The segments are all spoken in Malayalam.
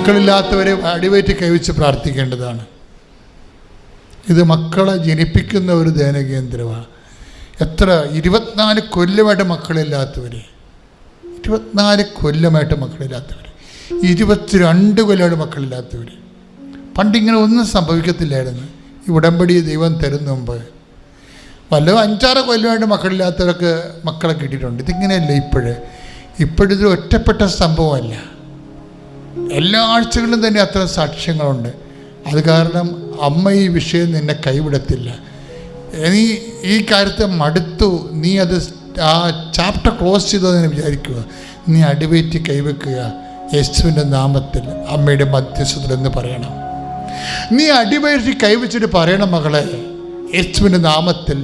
മക്കളില്ലാത്തവരെ അടിവയറ്റി കൈവച്ച് പ്രാർത്ഥിക്കേണ്ടതാണ്. ഇത് മക്കളെ ജനിപ്പിക്കുന്ന ഒരു ധ്യാനകേന്ദ്രമാണ്. എത്ര 24 കൊല്ലമായിട്ട് മക്കളില്ലാത്തവർ, 22 കൊല്ലമായിട്ട് 22 കൊല്ലമായിട്ട് പണ്ടിങ്ങനെ ഒന്നും സംഭവിക്കത്തില്ലായിരുന്നു. ഈ ഉടമ്പടി ദൈവം തരുന്ന മുമ്പ് വല്ല 5-6 കൊല്ലമായിട്ട് മക്കളില്ലാത്തവർക്ക് മക്കളെ കിട്ടിയിട്ടുണ്ട്. ഇതിങ്ങനെയല്ല. ഇപ്പോഴിത് ഒറ്റപ്പെട്ട സംഭവമല്ല. എല്ലാ ആഴ്ചകളിലും തന്നെ അത്ര സാക്ഷ്യങ്ങളുണ്ട്. അത് കാരണം അമ്മ ഈ വിഷയം നിന്നെ കൈവിടത്തില്ല. നീ ഈ കാര്യത്തെ മടുത്തു, നീ അത് ആ ചാപ്റ്റർ ക്ലോസ് ചെയ്തതെന്ന് വിചാരിക്കുക. നീ അടിവയറ്റി കൈവെക്കുക, യേശുവിൻ്റെ നാമത്തിൽ അമ്മയുടെ മധ്യസ്ഥത്തിൽ എന്ന് പറയണം. നീ അടിവയറ്റി കൈവച്ചിട്ട് പറയണം, മകളെ, യേശുവിൻ്റെ നാമത്തിൽ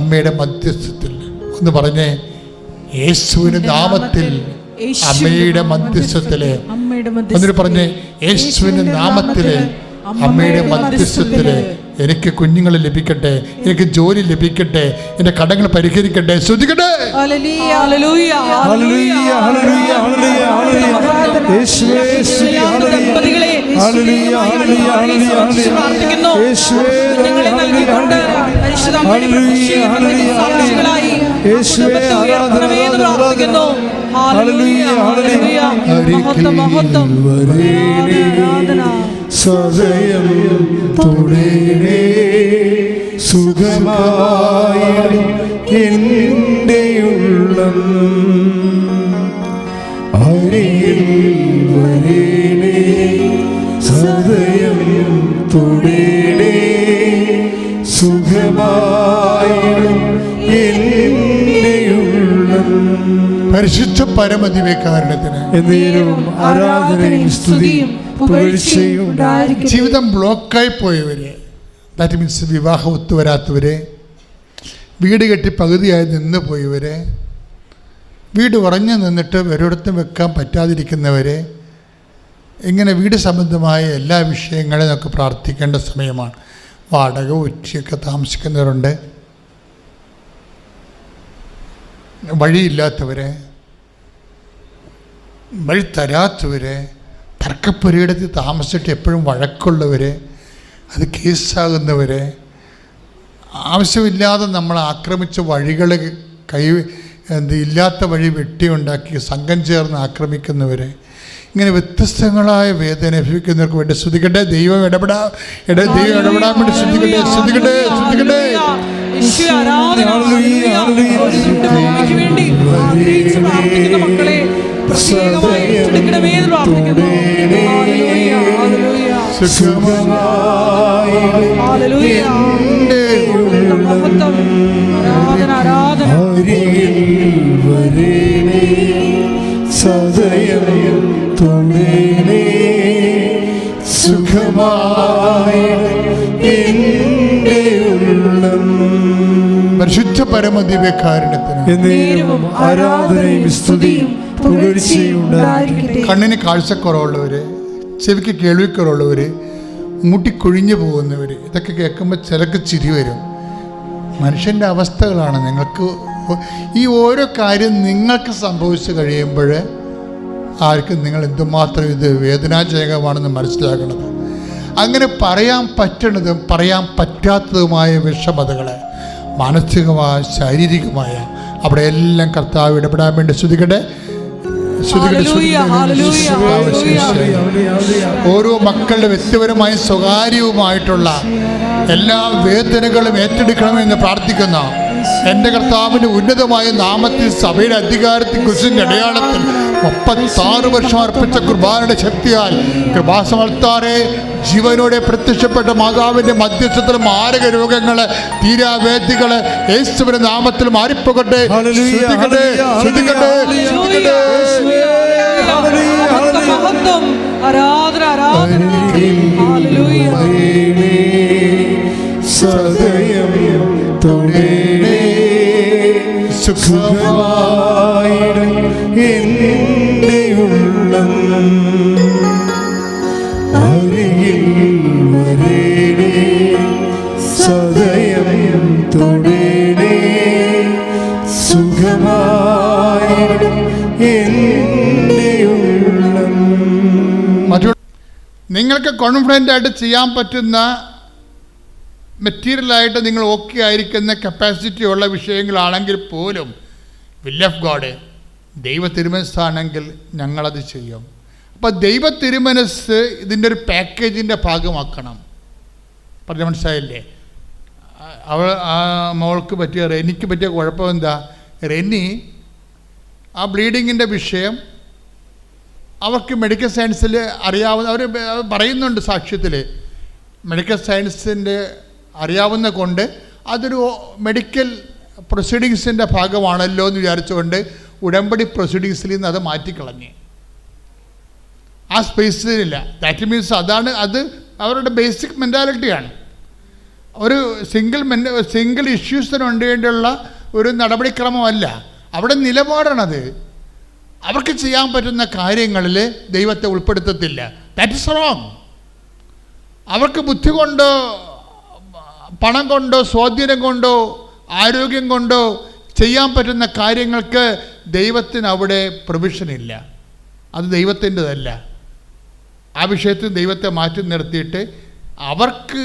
അമ്മയുടെ മധ്യസ്ഥത്തിൽ ഒന്ന് പറഞ്ഞേ. യേശുവിൻ്റെ നാമത്തിൽ അമ്മയുടെ മധ്യസ്ഥത്തിലെ എന്നിട്ട് പറഞ്ഞേ, യേശുവിൻ്റെ നാമത്തിലെ അമ്മയുടെ മധ്യസ്ഥത്തില് എനിക്ക് കുഞ്ഞുങ്ങൾ ലഭിക്കട്ടെ, എനിക്ക് ജോലി ലഭിക്കട്ടെ, എന്റെ കടങ്ങൾ പരിഹരിക്കട്ടെ. ശ്രദ്ധിക്കട്ടെ. സദയം തുടരേ സുഖമായി എൻ്റെ ഉള്ളം അരികിൽ വരേണേ സദയം തുടരേ സുഖമായി എൻ്റെ ഉള്ളം. പരിശുദ്ധ പരമദിവ്യകാരുണ്യത്തിന് എന്നേരവും ആരാധനയും സ്തുതിയും ജീവിതം ബ്ലോക്കായി പോയവര്, ദാറ്റ് മീൻസ് വിവാഹം ഒത്തുവരാത്തവര്, വീട് കെട്ടി പകുതിയായി നിന്ന് പോയവര്, വീട് ഉറഞ്ഞു നിന്നിട്ട് ഒരിടത്തും വെക്കാൻ പറ്റാതിരിക്കുന്നവര്, ഇങ്ങനെ വീട് സംബന്ധമായ എല്ലാ വിഷയങ്ങളും നമുക്ക് പ്രാർത്ഥിക്കേണ്ട സമയമാണ്. വാടക ഒറ്റയൊക്കെ താമസിക്കുന്നവരുണ്ട്, വഴിയില്ലാത്തവര്, വഴി തരാത്തവര്, തർക്കപ്പുരയിടത്ത് താമസിച്ചിട്ട് എപ്പോഴും വഴക്കുള്ളവർ, അത് കേസാകുന്നവർ, ആവശ്യമില്ലാതെ നമ്മൾ ആക്രമിച്ച വഴികൾ ഇല്ലാത്ത വഴി വെട്ടിയുണ്ടാക്കി സംഘം ചേർന്ന് ആക്രമിക്കുന്നവർ, ഇങ്ങനെ വ്യത്യസ്തങ്ങളായ വേദന അനുഭവിക്കുന്നവർക്ക് വേണ്ടി ശ്രദ്ധിക്കട്ടെ. ദൈവം ഇടപെടാൻ വേണ്ടി ശ്രദ്ധിക്കട്ടെ. പരിശുദ്ധ പരമദിവ്യകാരുണ്യത്തിന് ആരാധനയും സ്തുതിയും കണ്ണിന് കാഴ്ചക്കുറവുള്ളവര്, ചെവിക്ക് കേൾവിക്കുറവുള്ളവര്, മുട്ടിക്കൊഴിഞ്ഞു പോകുന്നവര്, ഇതൊക്കെ കേൾക്കുമ്പോൾ ചിലക്ക് ചിരി വരും. മനുഷ്യൻ്റെ അവസ്ഥകളാണ്. നിങ്ങൾക്ക് ഈ ഓരോ കാര്യം നിങ്ങൾക്ക് സംഭവിച്ചു കഴിയുമ്പോൾ ആർക്കും നിങ്ങൾ എന്തുമാത്രം ഇത് വേദനാജനകമാണെന്ന് മനസ്സിലാക്കുന്നത്. അങ്ങനെ പറയാൻ പറ്റണതും പറയാൻ പറ്റാത്തതുമായ വിഷമതകളെ, മാനസികമായ ശാരീരികമായ, അവിടെ എല്ലാം കർത്താവ് ഇടപെടാൻ വേണ്ടി ശ്രദ്ധിക്കട്ടെ. ഓരോ മക്കളുടെ വ്യക്തിപരമായും സ്വകാര്യവുമായിട്ടുള്ള എല്ലാ വേദനകളും ഏറ്റെടുക്കണമെന്ന് പ്രാർത്ഥിക്കുന്ന എൻ്റെ കർത്താവിൻ്റെ ഉന്നതമായ നാമത്തിൽ സഭയുടെ അധികാരത്തിൽ കുരിശിൻ്റെ അടയാളത്തിൽ 36 വർഷം അർപ്പിച്ച കുർബാനയുടെ ശക്തിയാൽ കൃപാസമർത്താറെ ജീവനോടെ പ്രത്യക്ഷപ്പെട്ട മാതാവിൻ്റെ മധ്യസ്ഥത്തിൽ മാരക രോഗങ്ങള്, തീരാവേദികള് യേശുവിന്റെ നാമത്തിൽ മാറിപ്പോകട്ടെ. നിങ്ങൾക്ക് കോൺഫിഡൻ്റായിട്ട് ചെയ്യാൻ പറ്റുന്ന മെറ്റീരിയലായിട്ട് നിങ്ങൾ ഓക്കെ ആയിരിക്കുന്ന കപ്പാസിറ്റി ഉള്ള വിഷയങ്ങളാണെങ്കിൽ പോലും വിൽ ഓഫ് ഗോഡ് ദൈവ തിരുമനസ്സാണെങ്കിൽ ഞങ്ങളത് ചെയ്യും. അപ്പോൾ ദൈവ തിരുമനസ് ഇതിൻ്റെ ഒരു പാക്കേജിൻ്റെ ഭാഗമാക്കണം. പറഞ്ഞ മനസ്സിലായില്ലേ? ആ മോൾക്ക് പറ്റിയ റെനിക്ക് പറ്റിയ കുഴപ്പം എന്താ? റെനി ആ ബ്ലീഡിങ്ങിൻ്റെ വിഷയം അവർക്ക് മെഡിക്കൽ സയൻസിൽ അറിയാവുന്ന, അവർ പറയുന്നുണ്ട് സാക്ഷ്യത്തിൽ, മെഡിക്കൽ സയൻസിൻ്റെ അറിയാവുന്ന കൊണ്ട് അതൊരു മെഡിക്കൽ പ്രൊസീഡിങ്സിൻ്റെ ഭാഗമാണല്ലോ എന്ന് വിചാരിച്ചുകൊണ്ട് ഉടമ്പടി പ്രൊസീഡിങ്സിൽ നിന്ന് അത് മാറ്റിക്കളഞ്ഞ് ആ സ്പേസിലില്ല. ദാറ്റ് മീൻസ് അത് അവരുടെ ബേസിക് മെൻറ്റാലിറ്റിയാണ്. ഒരു സിംഗിൾ ഇഷ്യൂസിന് വേണ്ടിയുള്ള ഒരു നടപടിക്രമമല്ല, അവിടെ നിലപാടാണത്. അവർക്ക് ചെയ്യാൻ പറ്റുന്ന കാര്യങ്ങളിൽ ദൈവത്തെ ഉൾപ്പെടുത്തത്തില്ല. That is wrong. അവർക്ക് ബുദ്ധി കൊണ്ടോ പണം കൊണ്ടോ സ്വാധീനം കൊണ്ടോ ആരോഗ്യം കൊണ്ടോ ചെയ്യാൻ പറ്റുന്ന കാര്യങ്ങൾക്ക് ദൈവത്തിന് അവിടെ പ്രൊവിഷനില്ല. അത് ദൈവത്തിൻ്റെതല്ല. ആ വിഷയത്തിൽ ദൈവത്തെ മാറ്റി നിർത്തിയിട്ട് അവർക്ക്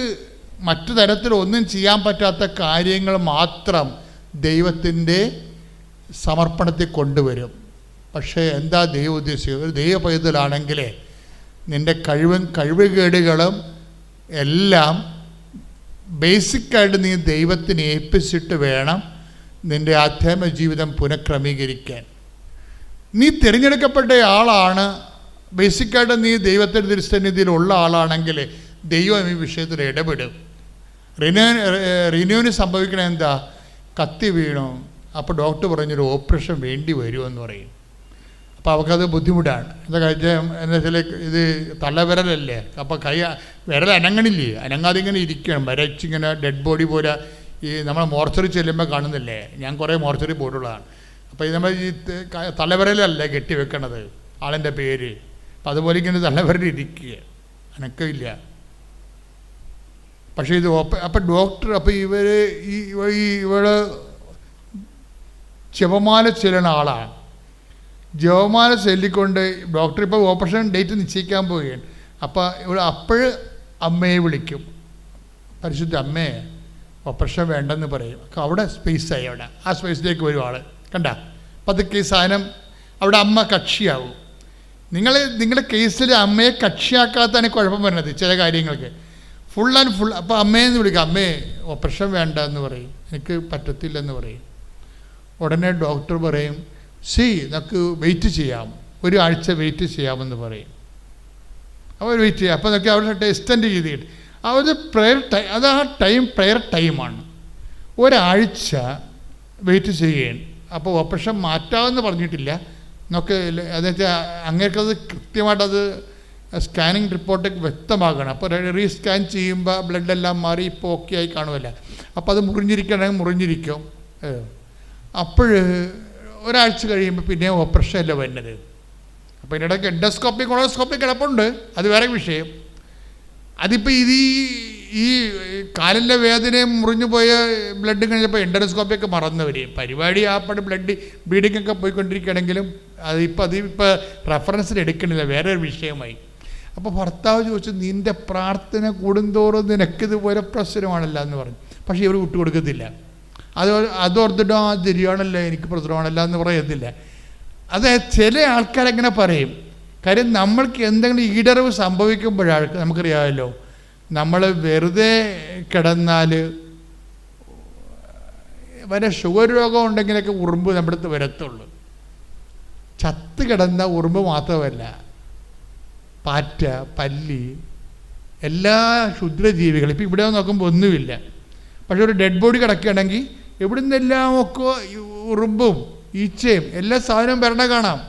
മറ്റു തരത്തിലൊന്നും ചെയ്യാൻ പറ്റാത്ത കാര്യങ്ങൾ മാത്രം ദൈവത്തിൻ്റെ സമർപ്പണത്തിൽ കൊണ്ടുവരും. പക്ഷേ എന്താ ദൈവം ഉദ്ദേശിച്ചത്? ഒരു ദൈവ പൈതലാണെങ്കിൽ നിൻ്റെ കഴിവുകേടുകളും എല്ലാം ബേസിക്കായിട്ട് നീ ദൈവത്തിന് ഏൽപ്പിച്ചിട്ട് വേണം നിൻ്റെ ആധ്യാത്മിക ജീവിതം പുനഃക്രമീകരിക്കാൻ. നീ തിരഞ്ഞെടുക്കപ്പെട്ട ആളാണ്, ബേസിക്കായിട്ട് നീ ദൈവത്തിൻ്റെ തിരുസന്നിധിയിലുള്ള ആളാണെങ്കിൽ ദൈവം ഈ വിഷയത്തിൽ ഇടപെടും. റിനുവിന് സംഭവിക്കണ എന്താ? കത്തി വീണു. അപ്പോൾ ഡോക്ടർ പറഞ്ഞൊരു ഓപ്പറേഷൻ വേണ്ടി വരുമെന്ന് പറയും. അപ്പോൾ അവൾക്കത് ബുദ്ധിമുട്ടാണ്. എന്താ കാര്യം എന്താ വെച്ചാൽ ഇത് തള്ളവിരലല്ലേ, അപ്പോൾ വിരൽ അനങ്ങണില്ലേ, അനങ്ങാതെ ഇങ്ങനെ ഇരിക്കണം, വരച്ചിങ്ങനെ ഡെഡ് ബോഡി പോലെ. ഈ നമ്മൾ മോർച്ചറി ചെല്ലുമ്പോൾ കാണുന്നില്ലേ, ഞാൻ കുറേ മോർച്ചറി പോയിട്ടുള്ളതാണ്. അപ്പോൾ ഇത് നമ്മൾ ഈ തള്ളവിരലല്ലേ കെട്ടി വെക്കണത് ആളിൻ്റെ പേര്, അപ്പോൾ അതുപോലെ ഇങ്ങനെ തള്ളവിരൽ ഇരിക്കുക, അനക്കമില്ല. പക്ഷേ ഇത് അപ്പം ഡോക്ടർ, അപ്പോൾ ഇവള് ജപമാല ചെല്ലണ ആളാണ്. ജപമാല ചൊല്ലിക്കൊണ്ട് ഡോക്ടർ ഇപ്പോൾ ഓപ്പറേഷൻ ഡേറ്റ് നിശ്ചയിക്കാൻ പോവുകയാണ്. അപ്പോൾ ഇവിടെ അമ്മയെ വിളിക്കും, പരിശുദ്ധ അമ്മയെ ഓപ്പറേഷൻ വേണ്ടെന്ന് പറയും. അവിടെ സ്പേസായി, അവിടെ ആ സ്പേസിലേക്ക് വരും ആൾ. കണ്ട പതുക്കെ ഈ സാധനം അവിടെ അമ്മ കക്ഷിയാവും. നിങ്ങളുടെ കേസിൽ അമ്മയെ കക്ഷിയാക്കാത്താണ് കുഴപ്പം വരുന്നത് ചില കാര്യങ്ങൾക്ക്. Full and full. അപ്പോൾ അമ്മയെന്ന് വിളിക്കുക, അമ്മയെ ഓപ്പറേഷൻ വേണ്ട എന്ന് പറയും, എനിക്ക് പറ്റത്തില്ലെന്ന് പറയും. ഉടനെ ഡോക്ടർ പറയും, നമുക്ക് വെയിറ്റ് ചെയ്യാം, ഒരാഴ്ച വെയിറ്റ് ചെയ്യാമെന്ന് പറയും. അവർ വെയിറ്റ് ചെയ്യാം. അപ്പോൾ നോക്കി അവിടെ എക്സ്റ്റെൻഡ് ചെയ്തിട്ട് അത് പ്രെയർ ടൈം, അത് ആ ടൈം പ്രെയർ ടൈമാണ്. ഒരാഴ്ച വെയിറ്റ് ചെയ്യുകയാണ്. അപ്പോൾ ഓപ്പറേഷൻ മാറ്റാമെന്ന് പറഞ്ഞിട്ടില്ല. നമുക്ക് അതെന്ന് വെച്ചാൽ അങ്ങേക്കത് കൃത്യമായിട്ടത് സ്കാനിങ് റിപ്പോർട്ട് വ്യക്തമാകണം. അപ്പോൾ റീസ്കാൻ ചെയ്യുമ്പോൾ ബ്ലഡെല്ലാം മാറി ഇപ്പോൾ ഓക്കെ ആയി കാണുമല്ല. അപ്പോൾ അത് മുറിഞ്ഞിരിക്കണമെങ്കിൽ മുറിഞ്ഞിരിക്കും. അപ്പോൾ ഒരാഴ്ച കഴിയുമ്പോൾ പിന്നെ ഓപ്പറേഷൻ അല്ല വരുന്നത്. അപ്പോൾ ഇതിനിടയ്ക്ക് എൻഡോസ്കോപ്പി കൊളോസ്കോപ്പി കിടപ്പുണ്ട്, അത് വേറെ വിഷയം. അതിപ്പോൾ ഈ കാലിൻ്റെ വേദനയും മുറിഞ്ഞു പോയ ബ്ലഡ് കഴിഞ്ഞപ്പോൾ എൻഡോസ്കോപ്പിയൊക്കെ മറന്നവർ പരിപാടി ആപ്പടെ ബ്ലീഡിങ്ങൊക്കെ പോയിക്കൊണ്ടിരിക്കുകയാണെങ്കിലും അതിപ്പോൾ റെഫറൻസിന് എടുക്കണില്ല, വേറെ ഒരു വിഷയമായി. അപ്പോൾ ഭർത്താവ് ചോദിച്ചു, നിൻ്റെ പ്രാർത്ഥന കൂടുന്തോറും നിനക്കിതുപോലെ പ്രശ്നമാണല്ലോ എന്ന് പറഞ്ഞു. പക്ഷേ ഇവർ വിട്ടുകൊടുക്കത്തില്ല. അതോർത്തിട്ടോ ശരിയാണല്ലോ, എനിക്ക് പ്രശ്നമാണല്ലോ എന്ന് പറയത്തില്ല. അത് ചില ആൾക്കാരെങ്ങനെ പറയും. കാര്യം നമ്മൾക്ക് എന്തെങ്കിലും ഈടറിവ് സംഭവിക്കുമ്പോഴാണ് നമുക്കറിയാമല്ലോ, നമ്മൾ വെറുതെ കിടന്നാൽ വരെ ഷുഗർ രോഗം ഉണ്ടെങ്കിലൊക്കെ ഉറുമ്പ് നമ്മുടെ അടുത്ത് വരത്തുള്ളൂ. ചത്ത് കിടന്ന ഉറുമ്പ് മാത്രമല്ല, പാറ്റ, പല്ലി, എല്ലാ ക്ഷുദ്രജീവികളും. ഇപ്പോൾ ഇവിടെ നോക്കുമ്പോൾ ഒന്നുമില്ല. പക്ഷെ ഒരു ഡെഡ് ബോഡി കിടക്കുകയാണെങ്കിൽ എവിടെ നിന്നെല്ലാം ഒക്കെ ഉറുമ്പും ഈച്ചയും എല്ലാ സാധനവും വരണ കാണാം.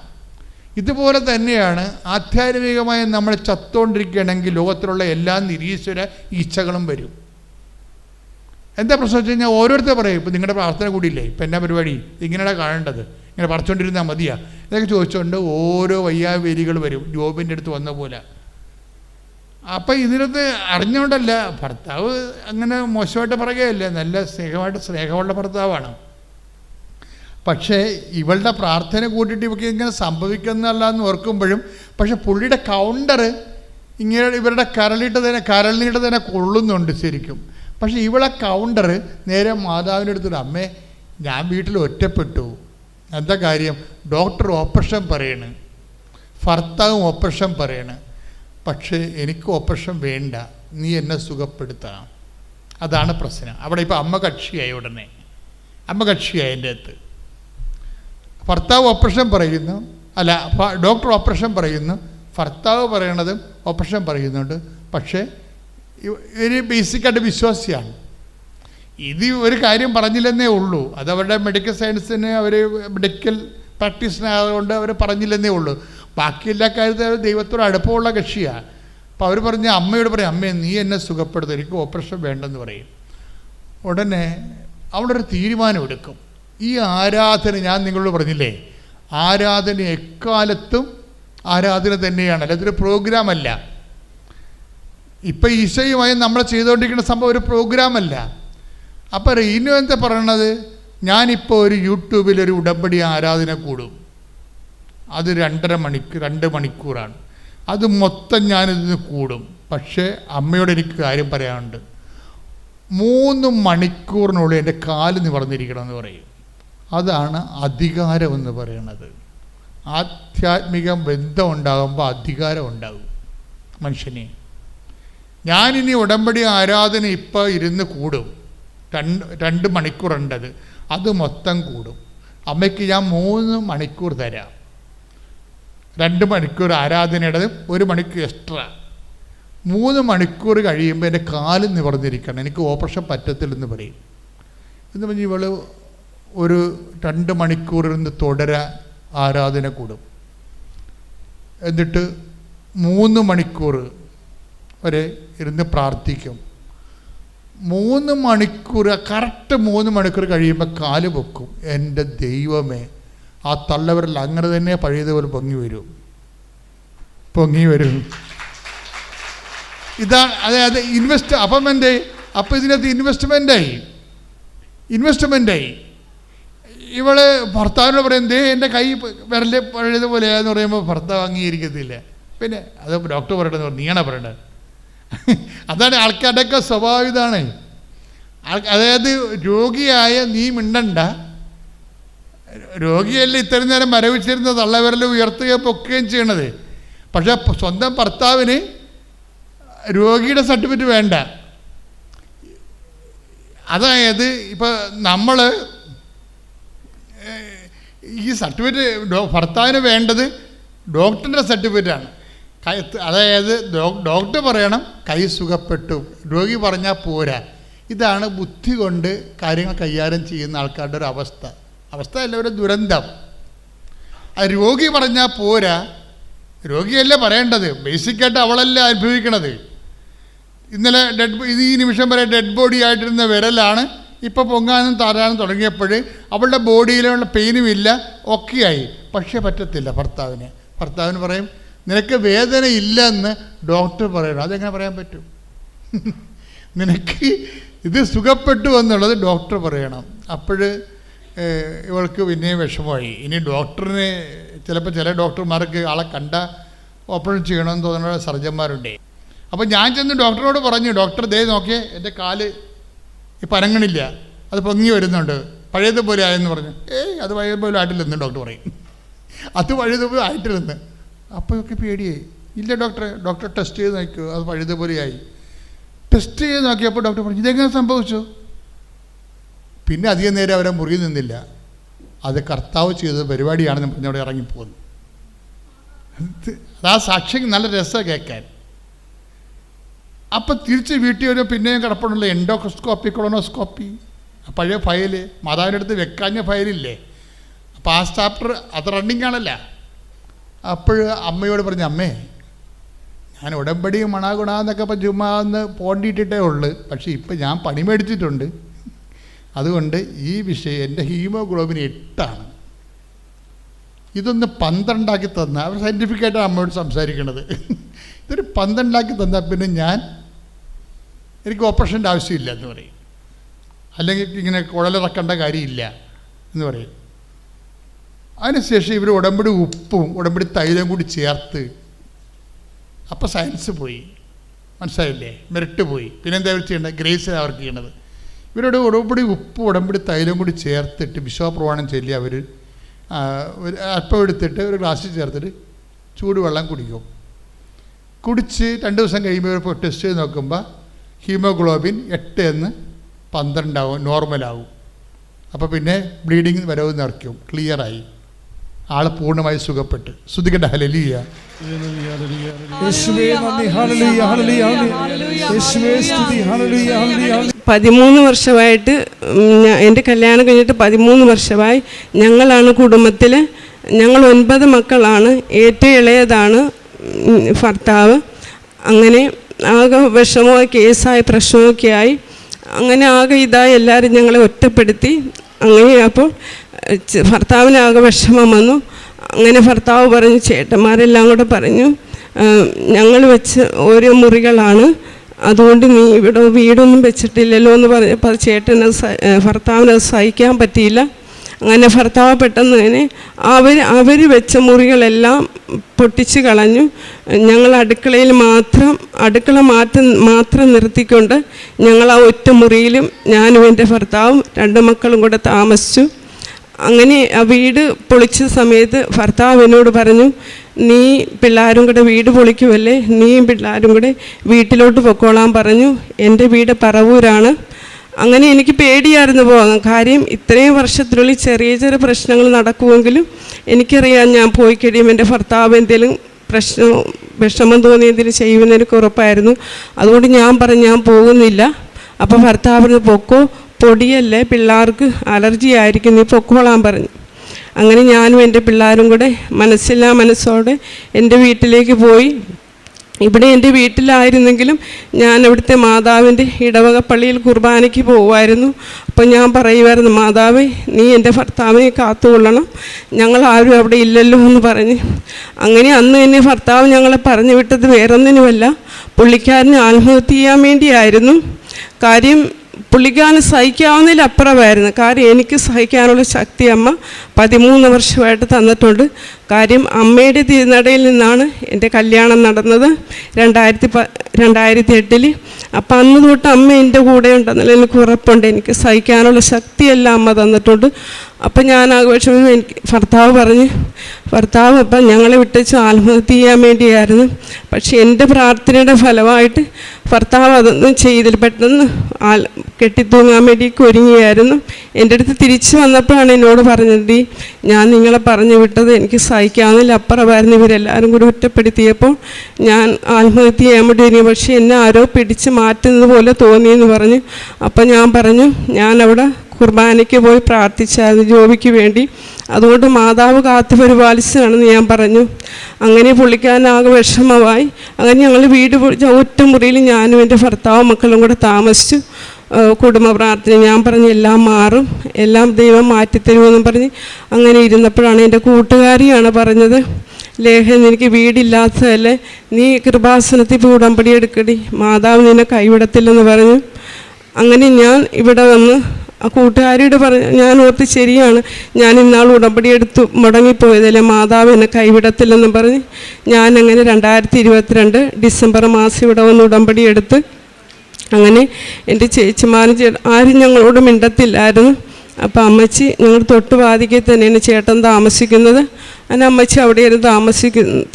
ഇതുപോലെ തന്നെയാണ് ആധ്യാത്മികമായി നമ്മൾ ചത്തുകൊണ്ടിരിക്കുകയാണെങ്കിൽ ലോകത്തിലുള്ള എല്ലാ നിരീശ്വര ഈച്ചകളും വരും. എന്താ പ്രശ്നം വെച്ച് കഴിഞ്ഞാൽ ഓരോരുത്തർ പറയും, ഇപ്പം നിങ്ങളുടെ പ്രാർത്ഥന കൂടിയില്ലേ, ഇപ്പം എന്നാ പരിപാടി, ഇങ്ങനെയാണ് കാണേണ്ടത്, ഇങ്ങനെ പറിച്ചുകൊണ്ടിരുന്നാൽ മതിയാ, ഇതൊക്കെ ചോദിച്ചുകൊണ്ട് ഓരോ വയ്യാവേലികൾ വരും, ജോബിൻ്റെ അടുത്ത് വന്ന പോലെ. അപ്പം ഇതിനകത്ത് അറിഞ്ഞുകൊണ്ടല്ല, ഭർത്താവ് അങ്ങനെ മോശമായിട്ട് പറയുകയല്ല, നല്ല സ്നേഹമുള്ള ഭർത്താവാണ്. പക്ഷേ ഇവളുടെ പ്രാർത്ഥന കൂട്ടിയിട്ട് ഇവർക്ക് ഇങ്ങനെ സംഭവിക്കുന്നതല്ല എന്ന് ഓർക്കുമ്പോഴും, പക്ഷെ പുള്ളിയുടെ കൗണ്ടർ ഇങ്ങനെ ഇവരുടെ കരളിനിട്ട് തന്നെ കൊള്ളുന്നുണ്ട് ശരിക്കും. പക്ഷെ ഇവളെ കൗണ്ടർ നേരെ മാതാവിൻ്റെ അടുത്തിട്ട്, അമ്മേ ഞാൻ വീട്ടിൽ ഒറ്റപ്പെട്ടു. എന്താ കാര്യം? ഡോക്ടർ ഓപ്പറേഷൻ പറയണ്, ഭർത്താവും ഓപ്പറേഷൻ പറയണ്, പക്ഷേ എനിക്ക് ഓപ്പറേഷൻ വേണ്ട, നീ എന്നെ സുഖപ്പെടുത്താം. അതാണ് പ്രശ്നം. അവിടെ ഇപ്പോൾ അമ്മ കക്ഷിയായി. ഉടനെ അമ്മ കക്ഷിയായി എൻ്റെ അടുത്ത്. ഭർത്താവ് ഓപ്പറേഷൻ പറയുന്നു, അല്ല ഡോക്ടർ ഓപ്പറേഷൻ പറയുന്നു, ഭർത്താവ് പറയണതും ഓപ്പറേഷൻ പറയുന്നുണ്ട്. പക്ഷേ ഒരു ബേസിക്കായിട്ട് വിശ്വാസിയാണ്. ഇത് ഒരു കാര്യം പറഞ്ഞില്ലെന്നേ ഉള്ളൂ. അതവരുടെ മെഡിക്കൽ സയൻസിന് അവർ മെഡിക്കൽ പ്രാക്ടീസിനായതുകൊണ്ട് അവർ പറഞ്ഞില്ലെന്നേ ഉള്ളൂ. ബാക്കി എല്ലാ കാര്യത്തിലും ദൈവത്തോട് അടുപ്പമുള്ള കക്ഷിയാണ്. അപ്പോൾ അവർ പറഞ്ഞ് അമ്മയോട് പറയും, അമ്മേ നീ എന്നെ സുഖപ്പെടുത്തും, എനിക്ക് ഓപ്പറേഷൻ വേണ്ടെന്ന് പറയും. ഉടനെ അവിടെ ഒരു തീരുമാനം എടുക്കും. ഈ ആരാധന ഞാൻ നിങ്ങളോട് പറഞ്ഞില്ലേ, ആരാധന എക്കാലത്തും ആരാധന തന്നെയാണ്, അതൊരു പ്രോഗ്രാമല്ല. ഇപ്പം ഈശോയുമായി നമ്മൾ ചെയ്തുകൊണ്ടിരിക്കുന്ന സംഭവം ഒരു പ്രോഗ്രാമല്ല. അപ്പോൾ റീനു എന്താ പറയണത്, ഞാനിപ്പോൾ ഒരു യൂട്യൂബിൽ ഒരു ഉടമ്പടി ആരാധന കൂടും, അത് 2 മണിക്കൂറാണ്, അത് മൊത്തം ഞാനിതിന് കൂടും. പക്ഷേ അമ്മയോട് എനിക്ക് കാര്യം പറയാനുണ്ട്, 3 മണിക്കൂറിനുള്ളിൽ എൻ്റെ കാല് നിവർന്നിരിക്കണമെന്ന് പറയും. അതാണ് അധികാരമെന്ന് പറയണത്. ആധ്യാത്മിക ബന്ധം ഉണ്ടാകുമ്പോൾ അധികാരം ഉണ്ടാകും മനുഷ്യനെ. ഞാനിനി ഉടമ്പടി ആരാധന ഇപ്പോൾ ഇരുന്ന് കൂടും, 2 മണിക്കൂറുണ്ടത്, അത് മൊത്തം കൂടും. അമ്മയ്ക്ക് ഞാൻ 3 മണിക്കൂർ തരാം. 2 മണിക്കൂർ ആരാധനയുടേത്, 1 മണിക്കൂർ എക്സ്ട്രാ. 3 മണിക്കൂർ കഴിയുമ്പോൾ എൻ്റെ കാല് നിവർന്നിരിക്കണം, എനിക്ക് ഓപ്പറേഷൻ പറ്റത്തില്ലെന്ന് പറയും. എന്ന് പറഞ്ഞ് ഇവൾ ഒരു 2 മണിക്കൂർ ഇരുന്ന് തുടരാൻ ആരാധന കൂടും. എന്നിട്ട് 3 മണിക്കൂർ വരെ ഇരുന്ന് പ്രാർത്ഥിക്കും. 3 മണിക്കൂർ, കറക്റ്റ് 3 മണിക്കൂർ കഴിയുമ്പോൾ കാല് പൊക്കും. എൻ്റെ ദൈവമേ, ആ തള്ളവരിൽ അങ്ങനെ തന്നെ പഴയതുപോലെ പൊങ്ങി വരും. ഇതാണ് അതായത് അപ്പം ഇതിനകത്ത് ഇൻവെസ്റ്റ്മെൻറ്റായി. ഇവള് ഭർത്താവിനോട് പറയും, എൻ്റെ കൈ വിരല് പഴയതുപോലെയാന്ന് പറയുമ്പോൾ ഭർത്താവ് അംഗീകരിക്കത്തില്ല. പിന്നെ അത് ഡോക്ടർ പറയണമെന്ന് പറഞ്ഞു, നീയാണോ പറയണ്ടത്? അതാണ് ആൾക്കാരുടെയൊക്കെ സ്വഭാവം. ഇതാണ് അതായത് രോഗിയായ നീ മിണ്ടണ്ട, രോഗിയല്ലേ ഇത്രയും നേരം മരവിച്ചിരുന്ന തള്ളവിരൽ ഉയർത്തുകയും പൊക്കുകയും ചെയ്യണത്. പക്ഷെ സ്വന്തം ഭർത്താവിന് രോഗിയുടെ സർട്ടിഫിക്കറ്റ് വേണ്ട. അതായത് ഇപ്പം നമ്മൾ ഈ സർട്ടിഫിക്കറ്റ് ഭർത്താവിന് വേണ്ടത് ഡോക്ടറിൻ്റെ സർട്ടിഫിക്കറ്റാണ്. അതായത് ഡോക്ടർ പറയണം കൈ സുഖപ്പെട്ടു, രോഗി പറഞ്ഞാൽ പോരാ. ഇതാണ് ബുദ്ധി കൊണ്ട് കാര്യങ്ങൾ കൈകാര്യം ചെയ്യുന്ന ആൾക്കാരുടെ ഒരു അവസ്ഥ അല്ല, ഒരു ദുരന്തം. ആ രോഗി പറഞ്ഞാൽ പോരാ, രോഗിയല്ലേ പറയേണ്ടത്, ബേസിക്കായിട്ട് അവളല്ലേ അനുഭവിക്കണത്. ഇന്നലെ ഈ നിമിഷം വരെ ഡെഡ് ബോഡി ആയിട്ടിരുന്ന വിരലാണ് ഇപ്പോൾ പൊങ്ങാനും താരാനും തുടങ്ങിയപ്പോൾ അവളുടെ ബോഡിയിലുള്ള പെയിനും ഇല്ല, ഒക്കെയായി. പക്ഷേ പറ്റത്തില്ല ഭർത്താവിന് പറയും നിനക്ക് വേദന ഇല്ലെന്ന് ഡോക്ടർ പറയണം. അതെങ്ങനെ പറയാൻ പറ്റും? നിനക്ക് ഇത് സുഖപ്പെട്ടു എന്നുള്ളത് ഡോക്ടർ പറയണം. അപ്പോൾ ഇവൾക്ക് പിന്നെയും വിഷമമായി. ഇനി ഡോക്ടറിന് ചിലപ്പോൾ ചില ഡോക്ടർമാർക്ക് ആളെ കണ്ട ഓപ്പറേഷൻ ചെയ്യണമെന്ന് തോന്നുന്ന സർജന്മാരുണ്ട്. അപ്പോൾ ഞാൻ ചെന്ന് ഡോക്ടറോട് പറഞ്ഞു, ഡോക്ടർ ദേ നോക്കിയേ എൻ്റെ കാല് ഇപ്പം അനങ്ങണില്ല, അത് പൊങ്ങി വരുന്നുണ്ട്, പഴയതുപോലെ ആയെന്ന് പറഞ്ഞു. അത് പഴയതുപോലെ ആയിട്ടില്ലെന്ന് ഡോക്ടർ പറയും. അത് പഴയതുപോലെ ആയിട്ടില്ലെന്ന്. അപ്പോഴൊക്കെ പേടിയായി. ഇല്ല ഡോക്ടർ ടെസ്റ്റ് ചെയ്ത് നോക്കൂ, അത് പഴയതുപോലെയായി. ടെസ്റ്റ് ചെയ്ത് നോക്കിയപ്പോൾ ഡോക്ടർ പറഞ്ഞു ഇതെങ്ങനെ സംഭവിച്ചു? പിന്നെ അധികം നേരം അവരെ മുറി നിന്നില്ല. അത് കർത്താവ് ചെയ്ത പരിപാടിയാണെന്ന് പറഞ്ഞവിടെ ഇറങ്ങിപ്പോകുന്നു. ആ സാക്ഷ്യം നല്ല രസമാണ് കേൾക്കാൻ. അപ്പം തിരിച്ച് വീട്ടിൽ വരും. പിന്നെയും കിടപ്പുണ്ടല്ലോ എൻഡോസ്കോപ്പി, കൊളോണോസ്കോപ്പി, പഴയ ഫയല്, മാതാവിൻ്റെ അടുത്ത് വെക്കാഞ്ഞ ഫയലില്ലേ, അപ്പോൾ ആ ചാപ്റ്റർ അത് റണ്ണിങ് ആണല്ല. അപ്പോൾ അമ്മയോട് പറഞ്ഞു, അമ്മേ ഞാൻ ഉടമ്പടി മണാഗുണാന്നൊക്കെ ഇപ്പം ചുമ്മാ ഒന്ന് പോണ്ടിയിട്ടിട്ടേ ഉള്ളു, പക്ഷേ ഇപ്പം ഞാൻ പണി മേടിച്ചിട്ടുണ്ട്, അതുകൊണ്ട് ഈ വിഷയം എൻ്റെ ഹീമോഗ്ലോബിൻ 8 ഇതൊന്ന് 12 തന്നാൽ, അവർ സയൻറ്റിഫിക്കായിട്ടാണ് അമ്മയോട് സംസാരിക്കണത്. ഇതൊരു 12 തന്നാൽ പിന്നെ എനിക്ക് ഓപ്പറേഷൻ്റെ ആവശ്യമില്ല എന്ന് പറയും, അല്ലെങ്കിൽ ഇങ്ങനെ കുഴലിറക്കേണ്ട കാര്യമില്ല എന്ന് പറയും. അതിനുശേഷം ഇവർ ഉടമ്പടി ഉപ്പും ഉടമ്പടി തൈലം കൂടി ചേർത്ത് അപ്പോൾ സയൻസ് പോയി, മനസ്സിലായില്ലേ? മെറിറ്റ് പോയി. പിന്നെന്താ അവർ ചെയ്യേണ്ടത്? ഗ്രേസ് അവർക്ക് ചെയ്യേണ്ടത്. ഇവരോട് ഉടമ്പടി ഉപ്പ് ഉടമ്പടി തൈലം കൂടി ചേർത്തിട്ട് വിശ്വാസപ്രമാണം ചൊല്ലി അവർ ഒരു അല്പം എടുത്തിട്ട് ഒരു ഗ്ലാസ്സിൽ ചേർത്തിട്ട് ചൂടുവെള്ളം കുടിക്കും. കുടിച്ച് 2 ദിവസം കഴിയുമ്പോൾ ഇപ്പോൾ ടെസ്റ്റ് ചെയ്ത് നോക്കുമ്പോൾ ഹീമോഗ്ലോബിൻ 8 എന്ന് 12 ആവും, നോർമലാവും. അപ്പോൾ പിന്നെ ബ്ലീഡിങ് വരവ് നിറയ്ക്കും, ക്ലിയറായി, ആൾ പൂർണ്ണമായി സുഖപ്പെട്ട്. ശ്രുതികട്ടെ ഹല്ലേലൂയ. യേശുവേ നന്ദി, ഹല്ലേലൂയ, ഹല്ലേലൂയ, യേശുവേ സ്തുതി, ഹല്ലേലൂയ, ഹല്ലേലൂയ. 13 വർഷമായിട്ട് എൻ്റെ കല്യാണം കഴിഞ്ഞിട്ട് 13 വർഷമായി. ഞങ്ങളാണ് കുടുംബത്തിൽ, ഞങ്ങൾ 9 മക്കളാണ്. ഏറ്റവും ഇളയതാണ് ഭർത്താവ്. അങ്ങനെ ആകെ വിഷമമായി, കേസായി, പ്രശ്നമൊക്കെ ആയി. അങ്ങനെ ആകെ ഇതായി എല്ലാവരും ഞങ്ങളെ ഒറ്റപ്പെടുത്തി. അങ്ങനെ അപ്പോൾ ഭർത്താവിനാകെ വിഷമം വന്നു. അങ്ങനെ ഭർത്താവ് പറഞ്ഞു, ചേട്ടന്മാരെല്ലാം കൂടെ പറഞ്ഞു, ഞങ്ങൾ വെച്ച് ഓരോ മുറികളാണ്, അതുകൊണ്ട് നീ ഇവിടെ വീടൊന്നും വെച്ചിട്ടില്ലല്ലോ എന്ന് പറഞ്ഞപ്പോൾ ഭർത്താവിനത് സഹിക്കാൻ പറ്റിയില്ല. അങ്ങനെ ഭർത്താവ് പെട്ടെന്ന് തന്നെ അവർ വെച്ച മുറികളെല്ലാം പൊട്ടിച്ച് കളഞ്ഞു. ഞങ്ങൾ അടുക്കള മാത്രം നിർത്തിക്കൊണ്ട് ഞങ്ങൾ ആ ഒറ്റ മുറിയിലും ഞാനും എൻ്റെ ഭർത്താവും 2 മക്കളും കൂടെ താമസിച്ചു. അങ്ങനെ ആ വീട് പൊളിച്ച സമയത്ത് ഭർത്താവ് എന്നോട് പറഞ്ഞു, നീ പിള്ളേരും കൂടെ വീട് പൊളിക്കുമല്ലേ, നീയും പിള്ളേരും കൂടെ വീട്ടിലോട്ട് പൊക്കോളാൻ പറഞ്ഞു. എൻ്റെ വീട് പറവൂരാണ്. അങ്ങനെ എനിക്ക് പേടിയായിരുന്നു പോകാൻ. കാര്യം ഇത്രയും വർഷത്തിനുള്ളിൽ ചെറിയ ചെറിയ പ്രശ്നങ്ങൾ നടക്കുമെങ്കിലും എനിക്കറിയാം ഞാൻ പോയി കഴിയുമ്പോൾ എൻ്റെ ഭർത്താവ് എന്തെങ്കിലും വിഷമം തോന്നി എന്തെങ്കിലും ചെയ്യുമെന്ന് എനിക്ക് ഉറപ്പായിരുന്നു. അതുകൊണ്ട് ഞാൻ പറഞ്ഞു ഞാൻ പോകുന്നില്ല. അപ്പോൾ ഭർത്താവിന് പൊക്കോ, പൊടിയല്ലേ, പിള്ളേർക്ക് അലർജി ആയിരിക്കും, നീ പൊക്കോളാൻ പറഞ്ഞു. അങ്ങനെ ഞാനും എൻ്റെ പിള്ളേരും കൂടെ മനസ്സില്ലാ മനസ്സോടെ എൻ്റെ വീട്ടിലേക്ക് പോയി. ഇവിടെ എൻ്റെ വീട്ടിലായിരുന്നെങ്കിലും ഞാൻ ഇവിടുത്തെ മാതാവിൻ്റെ ഇടവക പള്ളിയിൽ കുർബാനയ്ക്ക് പോകുമായിരുന്നു. അപ്പോൾ ഞാൻ പറയുമായിരുന്നു, മാതാവേ നീ എൻ്റെ ഭർത്താവിനെ കാത്തുകൊള്ളണം, ഞങ്ങൾ ആരും അവിടെ ഇല്ലല്ലോ എന്ന് പറഞ്ഞ്. അങ്ങനെ അന്ന് തന്നെ ഭർത്താവ് ഞങ്ങളെ പറഞ്ഞു വിട്ടത് വേറൊന്നിനുമല്ല, പുള്ളിക്കാരന് ആത്മഹത്യ ചെയ്യാൻ വേണ്ടിയായിരുന്നു. കാര്യം പുള്ളിക്കാരന് സഹിക്കാവുന്നതിലപ്പുറമായിരുന്നു. കാര്യം എനിക്ക് സഹിക്കാനുള്ള ശക്തി അമ്മ 13 വർഷമായിട്ട് തന്നിട്ടുണ്ട്. കാര്യം അമ്മയുടെ തിരുനടയിൽ നിന്നാണ് എൻ്റെ കല്യാണം നടന്നത് 2008. അപ്പം അന്ന് തൊട്ട് അമ്മ എൻ്റെ കൂടെ ഉണ്ടെന്നുള്ള എനിക്ക് ഉറപ്പുണ്ട്. എനിക്ക് സഹിക്കാനുള്ള ശക്തിയെല്ലാം അമ്മ തന്നിട്ടുണ്ട്. അപ്പം ഞാൻ ആഘോഷം എനിക്ക് ഭർത്താവ് അപ്പം ഞങ്ങളെ വിട്ടേച്ച് ആത്മഹത്യ ചെയ്യാൻ വേണ്ടിയായിരുന്നു. പക്ഷെ എൻ്റെ പ്രാർത്ഥനയുടെ ഫലമായിട്ട് ഭർത്താവ് അതൊന്നും ചെയ്തില്ല. പെട്ടെന്ന് കെട്ടിത്തൂങ്ങാൻ വേണ്ടിയൊക്കെ ഒരുങ്ങിയായിരുന്നു. എൻ്റെ അടുത്ത് തിരിച്ചു വന്നപ്പോഴാണ് എന്നോട് പറഞ്ഞത്, ഞാൻ നിങ്ങളെ പറഞ്ഞു വിട്ടത് എനിക്ക് സഹിക്കാവുന്നതിൽ അപ്പുറമായിരുന്നു. ഇവരെല്ലാവരും കൂടി ഒറ്റപ്പെടുത്തിയപ്പോൾ ഞാൻ ആത്മഹത്യ ചെയ്യാൻ വേണ്ടി ഒരുങ്ങി. പക്ഷേ എന്നെ ആരോ പിടിച്ച് മാറ്റുന്നത് പോലെ തോന്നിയെന്ന് പറഞ്ഞു. അപ്പം ഞാൻ പറഞ്ഞു, ഞാനവിടെ കുർബാനയ്ക്ക് പോയി പ്രാർത്ഥിച്ചായിരുന്നു ജോബിക്ക് വേണ്ടി, അതുകൊണ്ട് മാതാവ് കാത്തു പരിപാലിച്ചതാണെന്ന് ഞാൻ പറഞ്ഞു. അങ്ങനെ പുള്ളിക്കാരനാകെ വിഷമമായി. അങ്ങനെ ഞങ്ങൾ വീട് ഒറ്റ മുറിയിൽ ഞാനും എൻ്റെ ഭർത്താവും മക്കളും കൂടെ താമസിച്ചു. കുടുംബ പ്രാർത്ഥന ഞാൻ പറഞ്ഞു എല്ലാം മാറും, എല്ലാം ദൈവം മാറ്റിത്തരുമെന്നും പറഞ്ഞ് അങ്ങനെ ഇരുന്നപ്പോഴാണ് എൻ്റെ കൂട്ടുകാരിയാണ് പറഞ്ഞത്, ലേഖൻ എനിക്ക് വീടില്ലാത്തതല്ലേ, നീ കൃപാസനത്തിൽ പോയി ഉടമ്പടി എടുക്കടി, മാതാവ് നിന്നെ കൈവിടത്തില്ലെന്ന് പറഞ്ഞു. അങ്ങനെ ഞാൻ ഇവിടെ വന്ന് ആ കൂട്ടുകാരിയോട് പറഞ്ഞു, ഞാൻ ഓർത്ത് ശരിയാണ്, ഞാൻ ഇന്നാൾ ഉടമ്പടി എടുത്ത് മുടങ്ങിപ്പോയതല്ലേ, മാതാവ് എന്നെ കൈവിടത്തില്ലെന്ന് പറഞ്ഞ് ഞാനങ്ങനെ 2022 ഡിസംബർ മാസം ഇവിടെ വന്ന് ഉടമ്പടി എടുത്ത്. അങ്ങനെ എൻ്റെ ചേച്ചിമാരും ആരും ഞങ്ങളോട് മിണ്ടത്തില്ലായിരുന്നു. അപ്പോൾ അമ്മച്ചി ഞങ്ങൾ തൊട്ട് വാതിക്കൽ തന്നെയാണ് ചേട്ടൻ താമസിക്കുന്നത്. അങ്ങനെ അമ്മച്ചി അവിടെയായിരുന്നു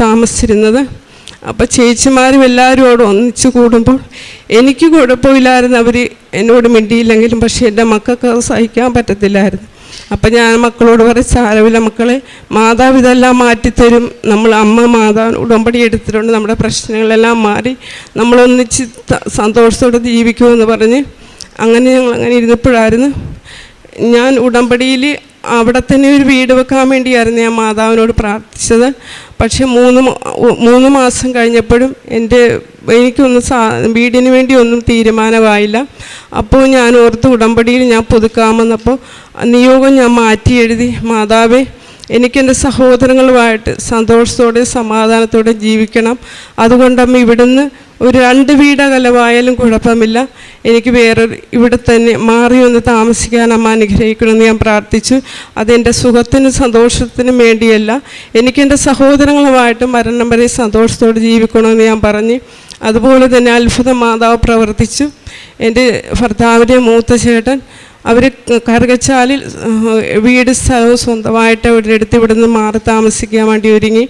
താമസിച്ചിരുന്നത്. അപ്പോൾ ചേച്ചിമാരും എല്ലാവരും അവിടെ ഒന്നിച്ച് കൂടുമ്പോൾ എനിക്ക് കുഴപ്പമില്ലായിരുന്നു, അവർ എന്നോട് മിണ്ടിയില്ലെങ്കിലും. പക്ഷേ എൻ്റെ മക്കൾക്ക് അത് സഹിക്കാൻ പറ്റത്തില്ലായിരുന്നു. അപ്പം ഞാൻ മക്കളോട് പറയും, സാരമില്ല മക്കളെ, മാതാവ് ഇതെല്ലാം മാറ്റിത്തരും, അമ്മ മാതാവ് ഉടമ്പടി എടുത്തിട്ടുണ്ട്, നമ്മുടെ പ്രശ്നങ്ങളെല്ലാം മാറി നമ്മളൊന്നിച്ച് സന്തോഷത്തോടെ ജീവിക്കുമെന്ന് പറഞ്ഞ് അങ്ങനെ ഞങ്ങളങ്ങനെ ഇരുന്നപ്പോഴായിരുന്നു ഞാൻ ഉടമ്പടിയിൽ അവിടെ തന്നെ ഒരു വീട് വെക്കാൻ വേണ്ടിയായിരുന്നു ഞാൻ മാതാവിനോട് പ്രാർത്ഥിച്ചത്. പക്ഷേ 3 മാസം കഴിഞ്ഞപ്പോഴും എനിക്കൊന്നും വീടിന് വേണ്ടി ഒന്നും തീരുമാനമായില്ല. അപ്പോൾ ഞാൻ ഓർത്ത് ഉടമ്പടിയിൽ ഞാൻ പുതുക്കാമെന്നപ്പോൾ നിയോഗം ഞാൻ മാറ്റി എഴുതി, മാതാവേ എനിക്കെൻ്റെ സഹോദരങ്ങളുമായിട്ട് സന്തോഷത്തോടെ സമാധാനത്തോടെ ജീവിക്കണം. അതുകൊണ്ടമ്മ ഇവിടുന്ന് ഒരു 2 വീടകലമായാലും കുഴപ്പമില്ല, എനിക്ക് വേറൊരു ഇവിടെ തന്നെ മാറി ഒന്ന് താമസിക്കാൻ അമ്മ അനുഗ്രഹിക്കണമെന്ന് ഞാൻ പ്രാർത്ഥിച്ചു. അതെൻ്റെ സുഖത്തിനും സന്തോഷത്തിനും വേണ്ടിയല്ല, എനിക്കെൻ്റെ സഹോദരങ്ങളുമായിട്ട് മരണം വരെ സന്തോഷത്തോടെ ജീവിക്കണമെന്ന് ഞാൻ പറഞ്ഞു. അതുപോലെ തന്നെ അത്ഭുത മാതാവ് പ്രവർത്തിച്ചു. എൻ്റെ ഭർത്താവിൻ്റെ മൂത്ത ചേട്ടൻ അവർ കറുകച്ചാലിൽ വീട് സ്ഥലവും സ്വന്തമായിട്ട് അവരുടെ അടുത്ത് ഇവിടുന്ന് മാറി താമസിക്കാൻ വേണ്ടി ഒരുങ്ങി.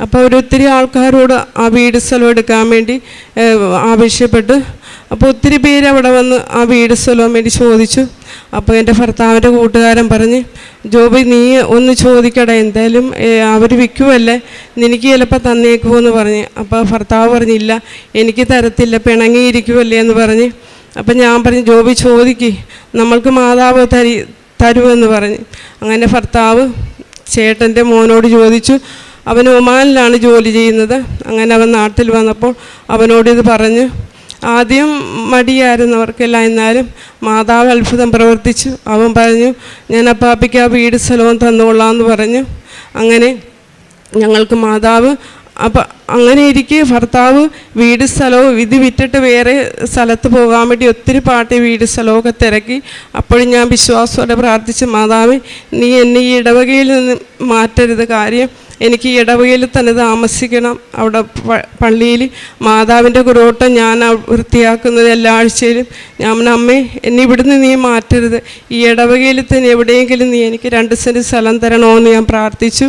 അപ്പോൾ ഒത്തിരി ആൾക്കാരോട് ആ വീട് സ്ഥലം എടുക്കാൻ വേണ്ടി ആവശ്യപ്പെട്ടു. അപ്പോൾ ഒത്തിരി പേര് അവിടെ വന്ന് ആ വീട് സ്ഥലവും വേണ്ടി ചോദിച്ചു. അപ്പോൾ എൻ്റെ ഭർത്താവിൻ്റെ കൂട്ടുകാരൻ പറഞ്ഞ്, ജോബി നീ ഒന്ന് ചോദിക്കട, എന്തായാലും അവർ വിൽക്കുമല്ലേ, നിനക്ക് ചിലപ്പോൾ തന്നേക്കുമെന്ന് പറഞ്ഞ്. അപ്പോൾ ഭർത്താവ് പറഞ്ഞില്ല, എനിക്ക് തരത്തില്ല, പിണങ്ങിയിരിക്കുമല്ലേ എന്ന് പറഞ്ഞ്. അപ്പം ഞാൻ പറഞ്ഞു, ജോബി ചോദിക്ക്, നമ്മൾക്ക് മാതാവ് തരുമെന്ന് പറഞ്ഞ്. അങ്ങനെ ഭർത്താവ് ചേട്ടൻ്റെ മോനോട് ചോദിച്ചു. അവൻ ഒമാനിലാണ് ജോലി ചെയ്യുന്നത്. അങ്ങനെ അവൻ നാട്ടിൽ വന്നപ്പോൾ അവനോടിത് പറഞ്ഞു. ആദ്യം മടിയായിരുന്നവർക്കെല്ലാം, എന്നാലും മാതാവ് അത്ഭുതം പ്രവർത്തിച്ചു. അവൻ പറഞ്ഞു, ഞാൻ അപ്പാപ്പിക്ക് ആ വീട് സ്ഥലവും തന്നുകൊള്ളാമെന്ന് പറഞ്ഞു. അങ്ങനെ ഞങ്ങൾക്ക് മാതാവ് അപ്പം അങ്ങനെ ഇരിക്കെ ഭർത്താവ് വീട് സ്ഥലവും ഇത് വിറ്റിട്ട് വേറെ സ്ഥലത്ത് പോകാൻ വേണ്ടി ഒത്തിരി പാട്ടി വീട് സ്ഥലമൊക്കെ തിരക്കി. അപ്പോഴും ഞാൻ വിശ്വാസത്തോടെ പ്രാർത്ഥിച്ചു, മാതാവ് നീ എന്നെ ഈ ഇടവകയിൽ നിന്ന് മാറ്റരുത്, കാര്യം എനിക്ക് ഈ ഇടവകയിൽ തന്നെ താമസിക്കണം. അവിടെ പള്ളിയിൽ മാതാവിൻ്റെ കുരോട്ടം ഞാൻ വൃത്തിയാക്കുന്നത് എല്ലാ ആഴ്ചയിലും. ഞാൻ അമ്മേ എന്നെ ഇവിടുന്ന് നീ മാറ്റരുത്, ഈ ഇടവകയിൽ തന്നെ എവിടെയെങ്കിലും നീ എനിക്ക് 2 സെൻറ്റ് സ്ഥലം തരണമെന്ന് ഞാൻ പ്രാർത്ഥിച്ചു.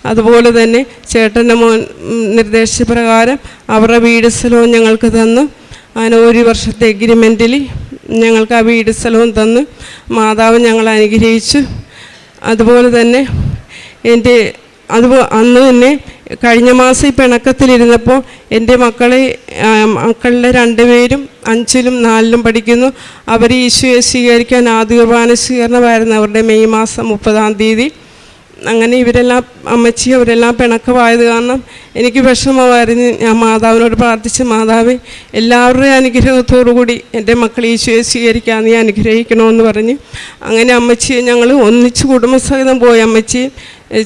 അതുപോലെ തന്നെ ചേട്ടൻ്റെ മോൻ നിർദ്ദേശപ്രകാരം അവരുടെ വീട് സ്ഥലവും ഞങ്ങൾക്ക് തന്നു. അങ്ങനെ 1 വർഷത്തെ എഗ്രിമെൻറ്റിൽ ഞങ്ങൾക്ക് ആ വീട് സ്ഥലവും തന്നു. മാതാവ് ഞങ്ങളെ അനുഗ്രഹിച്ചു. അതുപോലെ തന്നെ അന്ന് തന്നെ കഴിഞ്ഞ മാസം ഈ പിണക്കത്തിലിരുന്നപ്പോൾ എൻ്റെ മക്കളിലെ 2 പേരും 5ലും 4ലും പഠിക്കുന്നു. അവർ ഈശോയെ സ്വീകരിക്കാൻ ആദ്യ കുർബാന സ്വീകരണമായിരുന്നു അവരുടെ മെയ് മാസം 30-ാം തീയതി. അങ്ങനെ ഇവരെല്ലാം അമ്മച്ചി അവരെല്ലാം പിണക്കമായത് കാരണം എനിക്ക് വിഷമമായിരുന്നു. ഞാൻ മാതാവിനോട് പ്രാർത്ഥിച്ച്, മാതാവേ എല്ലാവരുടെയും അനുഗ്രഹത്തോടു കൂടി എൻ്റെ മക്കൾ ഈശോയെ സ്വീകരിക്കാൻ നീ അനുഗ്രഹിക്കണമെന്ന് പറഞ്ഞ്. അങ്ങനെ അമ്മച്ചിയെ ഞങ്ങൾ ഒന്നിച്ച് കുടുംബസഹിതം പോയി. അമ്മച്ചി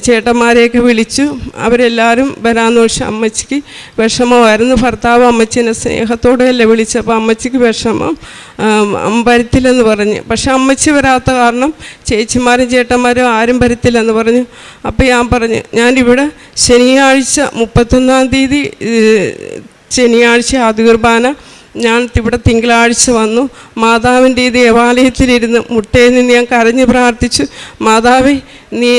ചേട്ടന്മാരെയൊക്കെ വിളിച്ചു, അവരെല്ലാവരും വരാമെന്ന് വെച്ചാൽ അമ്മച്ചിക്ക് വിഷമമായിരുന്നു. ഭർത്താവ് അമ്മച്ചീനെ സ്നേഹത്തോടെയല്ലേ വിളിച്ചപ്പോൾ അമ്മച്ചിക്ക് വിഷമം, വരത്തില്ലെന്ന് പറഞ്ഞ്. പക്ഷെ അമ്മച്ചി വരാത്ത കാരണം ചേച്ചിമാരും ചേട്ടന്മാരും ആരും വരത്തില്ലെന്ന് പറഞ്ഞു. അപ്പോൾ ഞാൻ പറഞ്ഞു, ഞാനിവിടെ ശനിയാഴ്ച 31-ാം തീയതി ശനിയാഴ്ച ആദ്യ കുർബാന, ഞാൻ ഇവിടെ തിങ്കളാഴ്ച വന്നു. മാതാവിൻ്റെ ഈ ദേവാലയത്തിലിരുന്ന് മുട്ടയിൽ നിന്ന് ഞാൻ കരഞ്ഞ് പ്രാർത്ഥിച്ചു, മാതാവേ നീ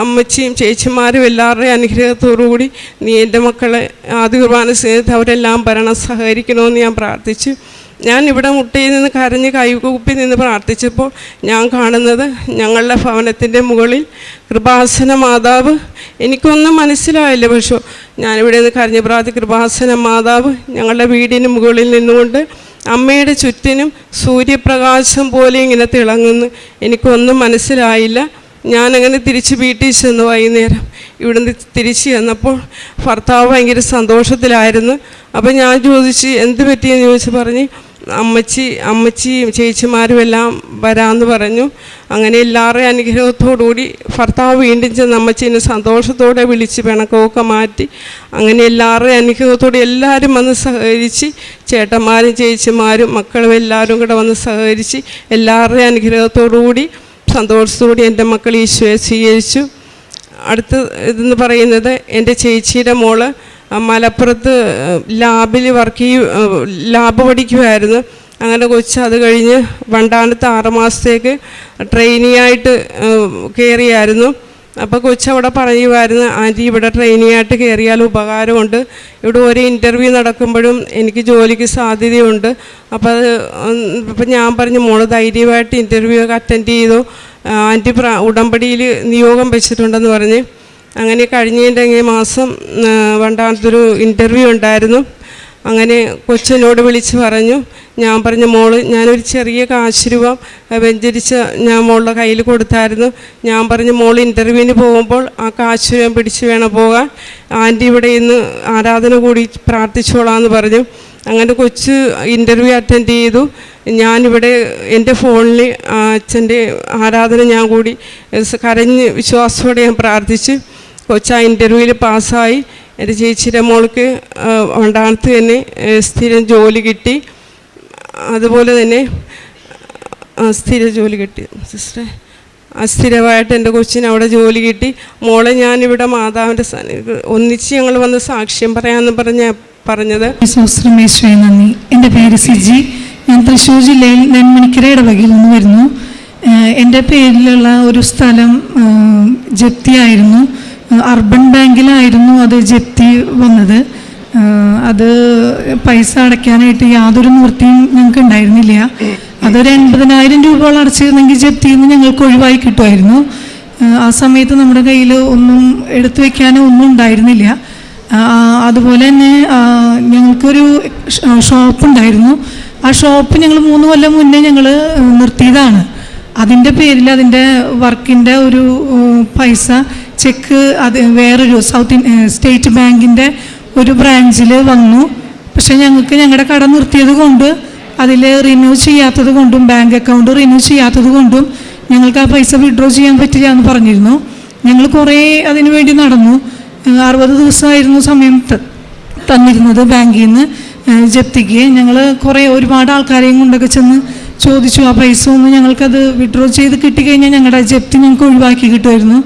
അമ്മച്ചിയും ചേച്ചിമാരും എല്ലാവരുടെയും അനുഗ്രഹത്തോടുകൂടി നീ എൻ്റെ മക്കളെ ആദ്യ കുർബാന സ്നേഹിച്ച് അവരെല്ലാം ഭരണം സഹകരിക്കണമെന്ന് ഞാൻ പ്രാർത്ഥിച്ചു. ഞാൻ ഇവിടെ മുട്ടയിൽ നിന്ന് കരഞ്ഞ് കൈകൂപ്പി നിന്ന് പ്രാർത്ഥിച്ചപ്പോൾ ഞാൻ കാണുന്നത് ഞങ്ങളുടെ ഭവനത്തിൻ്റെ മുകളിൽ കൃപാസന മാതാവ്. എനിക്കൊന്നും മനസ്സിലായില്ല, പക്ഷേ ഞാനിവിടെ നിന്ന് കരഞ്ഞ് കൃപാസന മാതാവ് ഞങ്ങളുടെ വീടിന് മുകളിൽ നിന്നുകൊണ്ട് അമ്മയുടെ ചുറ്റിനും സൂര്യപ്രകാശം പോലെ ഇങ്ങനെ തിളങ്ങുന്നു. എനിക്കൊന്നും മനസ്സിലായില്ല. ഞാനങ്ങനെ തിരിച്ച് വീട്ടിൽ ചെന്നു. വൈകുന്നേരം ഇവിടുന്ന് തിരിച്ച് ചെന്നപ്പോൾ ഭർത്താവ് ഭയങ്കര സന്തോഷത്തിലായിരുന്നു. അപ്പം ഞാൻ ചോദിച്ച് എന്ത് പറ്റിയെന്ന് ചോദിച്ച് പറഞ്ഞ് അമ്മച്ചിയും ചേച്ചിമാരും എല്ലാം വരാമെന്ന് പറഞ്ഞു. അങ്ങനെ എല്ലാവരുടെയും അനുഗ്രഹത്തോടുകൂടി ഭർത്താവ് വീണ്ടും ചെന്ന് അമ്മച്ചീനെ സന്തോഷത്തോടെ വിളിച്ച് പിണക്കമൊക്കെ മാറ്റി. അങ്ങനെ എല്ലാവരുടെയും അനുഗ്രഹത്തോടെ എല്ലാവരും വന്ന് സഹകരിച്ച്, ചേട്ടന്മാരും ചേച്ചിമാരും മക്കളും എല്ലാവരും കൂടെ വന്ന് സഹകരിച്ച് എല്ലാവരുടെയും അനുഗ്രഹത്തോടുകൂടി സന്തോഷത്തോടെ എൻ്റെ മക്കൾ ഈശോയെ സ്വീകരിച്ചു. അടുത്ത ഇതെന്ന് പറയുന്നത് എൻ്റെ ചേച്ചിയുടെ മോള് മലപ്പുറത്ത് ലാബിൽ ലാബ് പഠിക്കുമായിരുന്നു. അങ്ങനെ കൊച്ച് അത് കഴിഞ്ഞ് വണ്ടാനത്ത് 6 മാസത്തേക്ക് ട്രെയിനിയായിട്ട് കയറിയായിരുന്നു. അപ്പോൾ കൊച്ചവിടെ പറയുമായിരുന്നു, ആൻറ്റി ഇവിടെ ട്രെയിനിയായിട്ട് കയറിയാൽ ഉപകാരമുണ്ട്, ഇവിടെ ഒരു ഇൻ്റർവ്യൂ നടക്കുമ്പോഴും എനിക്ക് ജോലിക്ക് സാധ്യതയുണ്ട്. അപ്പോൾ ഞാൻ പറഞ്ഞു, മോള് ധൈര്യമായിട്ട് ഇൻ്റർവ്യൂ ഒക്കെ അറ്റൻഡ് ചെയ്തു, ആൻറ്റി ഉടമ്പടിയിൽ നിയോഗം വെച്ചിട്ടുണ്ടെന്ന് പറഞ്ഞ്. അങ്ങനെ കഴിഞ്ഞതിൻ്റെ മാസം വണ്ടാനത്തൊരു ഇൻ്റർവ്യൂ ഉണ്ടായിരുന്നു. അങ്ങനെ കൊച്ചിനോട് വിളിച്ച് പറഞ്ഞു. ഞാൻ പറഞ്ഞു, മോള് ഞാനൊരു ചെറിയ കാശ് രൂപ വെഞ്ചരിച്ച് ഞാൻ മോളുടെ കയ്യിൽ കൊടുത്തായിരുന്നു. ഞാൻ പറഞ്ഞു, മോൾ ഇൻ്റർവ്യൂവിന് പോകുമ്പോൾ ആ കാശ് രൂപ പിടിച്ച് വേണം പോകാൻ, ആൻറ്റി ഇവിടെ ഇന്ന് ആരാധന കൂടി പ്രാർത്ഥിച്ചോളാമെന്ന് പറഞ്ഞു. അങ്ങനെ കൊച്ച് ഇൻ്റർവ്യൂ അറ്റൻഡ് ചെയ്തു. ഞാനിവിടെ എൻ്റെ ഫോണിൽ അച്ഛൻ്റെ ആരാധന ഞാൻ കൂടി കരഞ്ഞ് വിശ്വാസത്തോടെ ഞാൻ പ്രാർത്ഥിച്ച് കൊച്ച് ആ ഇൻ്റർവ്യൂവിൽ പാസ്സായി. എൻ്റെ ചേച്ചിയുടെ മോൾക്ക് ഉണ്ടാകത്ത് തന്നെ സ്ഥിരം ജോലി കിട്ടി. അതുപോലെ തന്നെ സ്ഥിര ജോലി കിട്ടി സിസ്റ്ററെ. സ്ഥിരമായിട്ട് എൻ്റെ കൊച്ചിന് അവിടെ ജോലി കിട്ടി. മോളെ ഞാനിവിടെ മാതാവിൻ്റെ ഒന്നിച്ച് ഞങ്ങൾ വന്ന് സാക്ഷ്യം പറയാമെന്ന് പറഞ്ഞത്. നന്ദി. എൻ്റെ പേര് സിജി. ഞാൻ തൃശ്ശൂർ ജില്ലയിൽ നെന്മണിക്കര ഇടവകയിൽ നിന്ന് വരുന്നു. എൻ്റെ പേരിലുള്ള ഒരു സ്ഥലം ജപ്തിയായിരുന്നു. അർബൻ ബാങ്കിലായിരുന്നു അത് ജപ്തി വന്നത്. അത് പൈസ അടയ്ക്കാനായിട്ട് യാതൊരു നിവൃത്തിയും ഞങ്ങൾക്ക് ഉണ്ടായിരുന്നില്ല. അതൊരു 80,000 രൂപയോളം അടച്ചിരുന്നെങ്കിൽ ജപ്തിയിൽ നിന്ന് ഞങ്ങൾക്ക് ഒഴിവായി കിട്ടുമായിരുന്നു. ആ സമയത്ത് നമ്മുടെ കയ്യിൽ ഒന്നും എടുത്തു വയ്ക്കാനോ ഒന്നും ഉണ്ടായിരുന്നില്ല. അതുപോലെ തന്നെ ഞങ്ങൾക്കൊരു ഷോപ്പുണ്ടായിരുന്നു. ആ ഷോപ്പ് ഞങ്ങൾ 3 കൊല്ലം മുന്നേ ഞങ്ങൾ നിർത്തിയതാണ്. അതിൻ്റെ പേരിൽ അതിൻ്റെ വർക്കിൻ്റെ ഒരു പൈസ ചെക്ക് അത് വേറൊരു സ്റ്റേറ്റ് ബാങ്കിൻ്റെ ഒരു ബ്രാഞ്ചിൽ വന്നു. പക്ഷെ ഞങ്ങൾക്ക് ഞങ്ങളുടെ കട നിർത്തിയത് കൊണ്ട് അതിൽ റിന്യൂ ചെയ്യാത്തത് കൊണ്ടും ബാങ്ക് അക്കൗണ്ട് റിന്യൂ ചെയ്യാത്തത് കൊണ്ടും ഞങ്ങൾക്ക് ആ പൈസ വിഡ്രോ ചെയ്യാൻ പറ്റില്ല എന്ന് പറഞ്ഞിരുന്നു. ഞങ്ങൾ കുറേ അതിനു വേണ്ടി നടന്നു. 60 ദിവസമായിരുന്നു സമയം തന്നിരുന്നത് ബാങ്കിൽ നിന്ന് ജപ്തിക്ക്. ഞങ്ങൾ ഒരുപാട് ആൾക്കാരെയും കൊണ്ടൊക്കെ ചെന്ന് ചോദിച്ചു. ആ പൈസ ഒന്ന് ഞങ്ങൾക്കത് വിഡ്രോ ചെയ്ത് കിട്ടിക്കഴിഞ്ഞാൽ ഞങ്ങളുടെ ജപ്തി ഞങ്ങൾക്ക് ഒഴിവാക്കി കിട്ടുമായിരുന്നു.